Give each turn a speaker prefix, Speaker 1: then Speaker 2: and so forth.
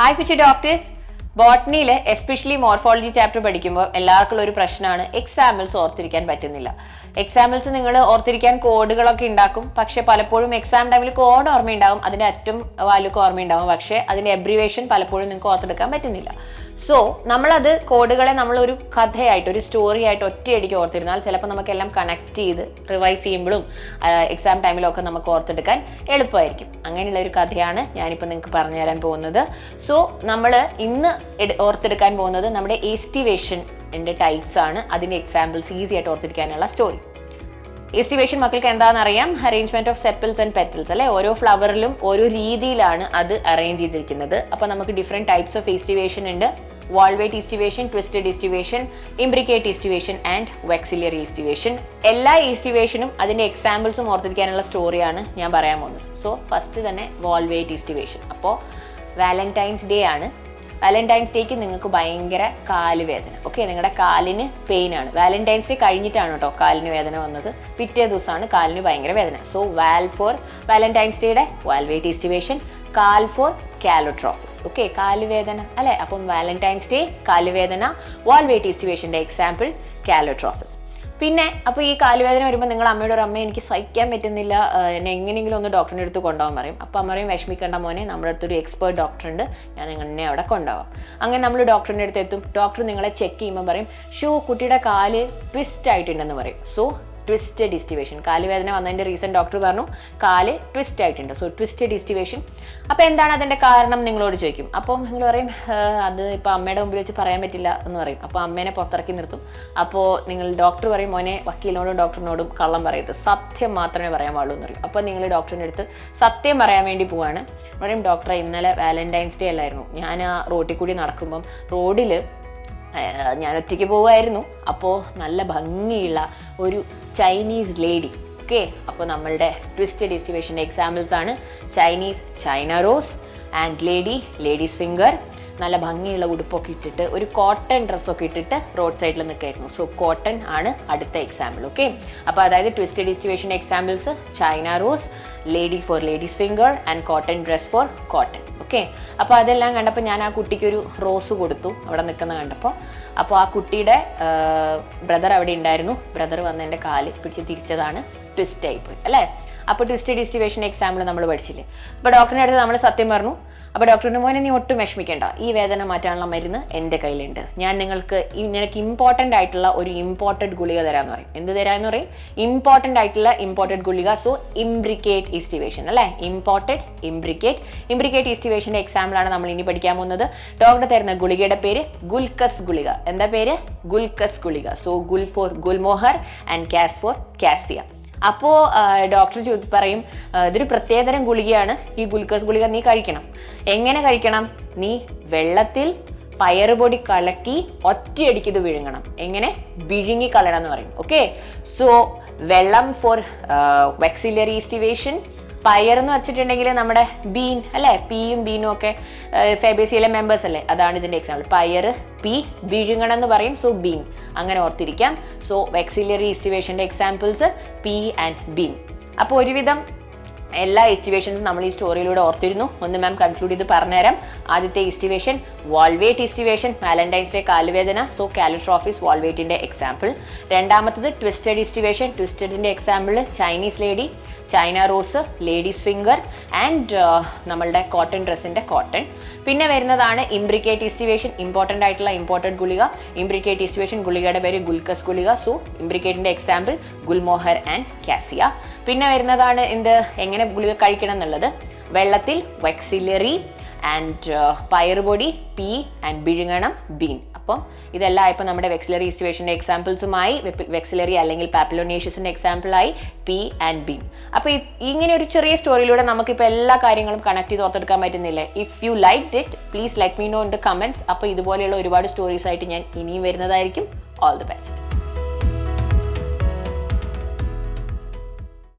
Speaker 1: Hi, future doctors. ബോട്ടണിയിൽ especially morphology chapter പഠിക്കുമ്പോൾ എല്ലാവർക്കും ഒരു പ്രശ്നമാണ് എക്സാമ്പിൾസ് ഓർത്തിരിക്കാൻ പറ്റുന്നില്ല. എക്സാമ്പിൾസ് നിങ്ങൾ ഓർത്തിരിക്കാൻ കോഡുകളൊക്കെ ഉണ്ടാക്കും, പക്ഷെ പലപ്പോഴും എക്സാം ടൈമിൽ കോഡ് ഓർമ്മയുണ്ടാകും, അതിൻ്റെ അറ്റം വാല്യൂക്ക് ഓർമ്മയുണ്ടാകും, പക്ഷേ അതിൻ്റെ എബ്രിവേഷൻ പലപ്പോഴും നിങ്ങൾക്ക് ഓർത്തെടുക്കാൻ പറ്റുന്നില്ല. സോ നമ്മളത് കോഡുകളെ നമ്മളൊരു കഥയായിട്ട് ഒരു സ്റ്റോറി ആയിട്ട് ഒറ്റയടിക്ക് ഓർത്തിരുന്നാൽ ചിലപ്പോൾ നമുക്കെല്ലാം കണക്ട് ചെയ്ത് റിവൈസ് ചെയ്യുമ്പോഴും എക്സാം ടൈമിലൊക്കെ നമുക്ക് ഓർത്തെടുക്കാൻ എളുപ്പമായിരിക്കും. അങ്ങനെയുള്ള ഒരു കഥയാണ് ഞാനിപ്പോൾ നിങ്ങൾക്ക് പറഞ്ഞു തരാൻ പോകുന്നത്. സോ നമ്മൾ ഇന്ന് ഓർത്തെടുക്കാൻ പോകുന്നത് നമ്മുടെ എസ്റ്റിവേഷൻ്റെ ടൈപ്സ് ആണ്. അതിൻ്റെ എക്സാമ്പിൾസ് ഈസി ആയിട്ട് ഓർത്തിരിക്കാനുള്ള സ്റ്റോറി. എസ്റ്റിവേഷൻ മക്കൾക്ക് എന്താണെന്ന് അറിയാം. Arrangement of sepals and petals അല്ലെ. ഓരോ ഫ്ലവറിലും ഓരോ രീതിയിലാണ് അത് അറേഞ്ച് ചെയ്തിരിക്കുന്നത്. അപ്പോൾ നമുക്ക് ഡിഫറെന്റ് ടൈപ്സ് ഓഫ് എസ്റ്റിവേഷൻ ഉണ്ട്. വാൾവേറ്റ് എസ്റ്റിവേഷൻ, ട്വിസ്റ്റഡ് എസ്റ്റിവേഷൻ, ഇംബ്രിക്കേറ്റ് എസ്റ്റിവേഷൻ ആൻഡ് വെക്സിലറി എസ്റ്റിവേഷൻ. എല്ലാ എസ്റ്റിവേഷനും അതിന്റെ എക്സാമ്പിൾസും ഓർത്തിരിക്കാനുള്ള സ്റ്റോറിയാണ് ഞാൻ പറയാൻ പോകുന്നത്. സോ ഫസ്റ്റ് തന്നെ വാൾവേറ്റ് എസ്റ്റിവേഷൻ. അപ്പോൾ വാലന്റൈൻസ് ഡേ ആണ്. വാലന്റൈൻസ് ഡേക്ക് നിങ്ങൾക്ക് ഭയങ്കര കാലുവേദന. ഓക്കെ, നിങ്ങളുടെ കാലിന് പെയിൻ ആണ്. വാലന്റൈൻസ് ഡേ കഴിഞ്ഞിട്ടാണ് കേട്ടോ കാലിന് വേദന വന്നത്. പിറ്റേ ദിവസമാണ് കാലിന് ഭയങ്കര വേദന. സോ വാൽ ഫോർ വാലന്റൈൻസ് ഡേയുടെ വാൽവേറ്റ് എസ്റ്റിവേഷൻ, കാൽ ഫോർ കാലോട്രോഫിസ്. ഓക്കെ, കാലുവേദന അല്ലെ. അപ്പം വാലന്റൈൻസ് ഡേ കാലുവേദന, വാൽവേറ്റ് എസ്റ്റിവേഷന്റെ എക്സാമ്പിൾ കാലോട്രോഫിസ്. പിന്നെ അപ്പോൾ ഈ കാലുവേദന വരുമ്പോൾ നിങ്ങൾ അമ്മയോട് ഒരു അമ്മ എനിക്ക് സഹിക്കാൻ പറ്റുന്നില്ല, എന്നെ എങ്ങനെയെങ്കിലും ഒന്ന് ഡോക്ടറിൻ്റെ അടുത്ത് കൊണ്ടുപോകാൻ പറയും. അപ്പോൾ അമ്മ പറയും വിഷമിക്കേണ്ട മോനെ, നമ്മുടെ അടുത്തൊരു എക്സ്പേർട്ട് ഡോക്ടർ ഉണ്ട്, ഞാൻ നിങ്ങളെ അവിടെ കൊണ്ടുപോകാം. അങ്ങനെ നമ്മൾ ഡോക്ടറിൻ്റെ അടുത്ത് എത്തും. ഡോക്ടർ നിങ്ങളെ ചെക്ക് ചെയ്യുമ്പോൾ പറയും കുട്ടിയുടെ കാല് ട്വിസ്റ്റ് ആയിട്ടുണ്ടെന്ന് പറയും. So twisted എസ്റ്റിവേഷൻ. കാലുവേദന വന്നതിൻ്റെ റീസൺ ഡോക്ടർ പറഞ്ഞു കാല് ട്വിസ്റ്റ് ആയിട്ടുണ്ട്. So twisted aestivation. അപ്പോൾ എന്താണ് അതിൻ്റെ കാരണം നിങ്ങളോട് ചോദിക്കും. അപ്പം നിങ്ങൾ പറയും അത് ഇപ്പോൾ അമ്മയുടെ മുമ്പിൽ വെച്ച് പറയാൻ പറ്റില്ല എന്ന് പറയും. അപ്പോൾ അമ്മേനെ പുറത്തിറക്കി നിർത്തും. അപ്പോൾ നിങ്ങൾ ഡോക്ടർ പറയും മോനെ വക്കീലിനോടും ഡോക്ടറിനോടും കള്ളം പറയരുത്, സത്യം മാത്രമേ പറയാൻ പാടുള്ളൂ എന്ന് പറയും. അപ്പോൾ നിങ്ങൾ ഡോക്ടറിൻ്റെ അടുത്ത് സത്യം പറയാൻ വേണ്ടി പോവാണ്. പറയും ഡോക്ടറെ ഇന്നലെ വാലന്റൈൻസ് ഡേ അല്ലായിരുന്നു, ഞാൻ ആ റോഡിൽ കൂടി നടക്കുമ്പം റോഡിൽ ഞാൻ ഒറ്റയ്ക്ക് പോവുമായിരുന്നു, അപ്പോൾ നല്ല ഭംഗിയുള്ള ഒരു ചൈനീസ് ലേഡി. ഓക്കെ, അപ്പോൾ നമ്മളുടെ ട്വിസ്റ്റഡ് എസ്റ്റിവേഷൻ്റെ എക്സാമ്പിൾസ് ആണ് Chinese China rose and ladies finger. നല്ല ഭംഗിയുള്ള ഉടുപ്പൊക്കെ ഇട്ടിട്ട് ഒരു കോട്ടൺ ഡ്രസ്സൊക്കെ ഇട്ടിട്ട് റോഡ് സൈഡിൽ നിൽക്കായിരുന്നു. സോ കോട്ടൺ ആണ് അടുത്ത എക്സാമ്പിൾ. ഓക്കെ, അപ്പോൾ അതായത് ട്വിസ്റ്റഡ് എസ്റ്റിവേഷൻ്റെ examples China rose, ladies finger and cotton dress for cotton. Okay, അപ്പോൾ അതെല്ലാം കണ്ടപ്പോൾ ഞാൻ ആ കുട്ടിക്കൊരു റോസ് കൊടുത്തു അവിടെ നിൽക്കുന്ന കണ്ടപ്പോൾ. അപ്പോൾ ആ കുട്ടിയുടെ ബ്രദർ അവിടെ ഉണ്ടായിരുന്നു. ബ്രദർ വന്ന് എൻ്റെ കാല് പിടിച്ച് തിരിച്ചതാണ്, ട്വിസ്റ്റ് ആയിപ്പോയി അല്ലേ. അപ്പോൾ ട്വിസ്റ്റഡ് എസ്റ്റിവേഷൻ എക്സാമ്പിൾ നമ്മൾ പഠിച്ചില്ലേ. അപ്പോൾ ഡോക്ടറിൻ്റെ അടുത്ത് നമ്മൾ സത്യം പറഞ്ഞു. അപ്പോൾ ഡോക്ടറിന് മോനെ നീ ഒട്ടും വിഷമിക്കേണ്ട, ഈ വേദന മാറ്റാനുള്ള മരുന്ന് എൻ്റെ കയ്യിലുണ്ട്, ഞാൻ നിനക്ക് ഇമ്പോർട്ടൻ്റ് ആയിട്ടുള്ള ഒരു ഇമ്പോർട്ടഡ് ഗുളിക തരാമെന്ന് പറയും. എന്ത് തരാമെന്ന് പറയും? ഇമ്പോർട്ടൻ്റ് ആയിട്ടുള്ള ഇമ്പോർട്ടഡ് ഗുളിക. സോ ഇംബ്രിക്കേറ്റ് എസ്റ്റിവേഷൻ അല്ലേ. ഇംബ്രിക്കേറ്റ് എസ്റ്റിവേഷൻ്റെ എക്സാമ്പിളാണ് നമ്മൾ ഇനി പഠിക്കാൻ പോകുന്നത്. ഡോക്ടർ തരുന്ന ഗുളികയുടെ പേര് ഗുൽക്കസ് ഗുളിക. എന്താ പേര്? ഗുൽക്കസ് ഗുളിക. So gul for gulmohar and cas for cassia. അപ്പോൾ ഡോക്ടർ പറയും ഇതൊരു പ്രത്യേകതരം ഗുളികയാണ്, ഈ ഗുൽക്കസ് ഗുളിക നീ കഴിക്കണം. എങ്ങനെ കഴിക്കണം? നീ വെള്ളത്തിൽ പയറുപൊടി കലക്കി ഒറ്റയടിക്ക് ഇത് വിഴുങ്ങണം. എങ്ങനെ? വിഴുങ്ങി കളയണം എന്ന് പറയും. ഓക്കെ, സോ വെള്ളം ഫോർ വെക്സിലറി എസ്റ്റിവേഷൻ. പയർ എന്ന് വെച്ചിട്ടുണ്ടെങ്കിൽ നമ്മുടെ ബീൻ അല്ലേ, പിയും ബീനും ഒക്കെ ഫേബേസിയിലെ മെമ്പേഴ്സ് അല്ലേ, അതാണ് ഇതിൻ്റെ എക്സാമ്പിൾ. പയർ, പി, വിഴുങ്ങണം എന്ന് പറയും. സോ ബീൻ, അങ്ങനെ ഓർത്തിരിക്കാം. സോ വെക്സിലറി എസ്റ്റിവേഷൻ്റെ എക്സാമ്പിൾസ് പി ആൻഡ് ബീൻ. അപ്പോൾ ഒരുവിധം എല്ലാ എസ്റ്റിവേഷൻസും നമ്മൾ ഈ സ്റ്റോറിയിലൂടെ ഓർത്തിരുന്നു. ഒന്ന് മാം കൺക്ലൂഡ് ചെയ്ത് പറഞ്ഞുതരാം. ആദ്യത്തെ aestivation valvate aestivation, Valentine's day കാലുവേദന. സോ കാലോട്രോഫിസ് വാൾവേറ്റിൻ്റെ എക്സാമ്പിൾ. രണ്ടാമത്തത് ട്വിസ്റ്റഡ് എസ്റ്റിവേഷൻ. ട്വിസ്റ്റഡിൻ്റെ example Chinese lady, China rose, ladies finger and നമ്മളുടെ കോട്ടൺ ഡ്രസ്സിൻ്റെ കോട്ടൺ. പിന്നെ വരുന്നതാണ് ഇംബ്രിക്കേറ്റ് എസ്റ്റിവേഷൻ, ഇമ്പോർട്ടൻ്റ് ആയിട്ടുള്ള ഇമ്പോർട്ടഡ് ഗുളിക. ഇംബ്രിക്കേറ്റ് എസ്റ്റിവേഷൻ ഗുളികയുടെ പേര് ഗുൽക്കസ് ഗുളിക. സോ ഇംബ്രിക്കേറ്റിൻ്റെ എക്സാമ്പിൾ ഗുൽമോഹർ ആൻഡ് കാസിയ. പിന്നെ വരുന്നതാണ് എങ്ങനെ ഗുളിക കഴിക്കണം എന്നുള്ളത്. വെള്ളത്തിൽ വെക്സിലറി ആൻഡ് പയറുപൊടി, പി ആൻഡ് വിഴുങ്ങണം ബീൻ. അപ്പം ഇതെല്ലാം ഇപ്പം നമ്മുടെ വെക്സിലറി എസ്റ്റിവേഷൻ്റെ എക്സാമ്പിൾസുമായി, വെക്സിലറി അല്ലെങ്കിൽ പാപ്പിലോനേഷ്യസിൻ്റെ എക്സാമ്പിളായി പി ആൻഡ് ബീൻ. അപ്പോൾ ഇങ്ങനെ ഒരു ചെറിയ സ്റ്റോറിയിലൂടെ നമുക്കിപ്പോൾ എല്ലാ കാര്യങ്ങളും കണക്ട് ചെയ്ത് ഓർത്തെടുക്കാൻ പറ്റുന്നില്ലേ? If you liked it please let me know in the comments. അപ്പോൾ ഇതുപോലെയുള്ള ഒരുപാട് സ്റ്റോറീസ് ആയിട്ട് ഞാൻ ഇനിയും വരുന്നതായിരിക്കും. All the best.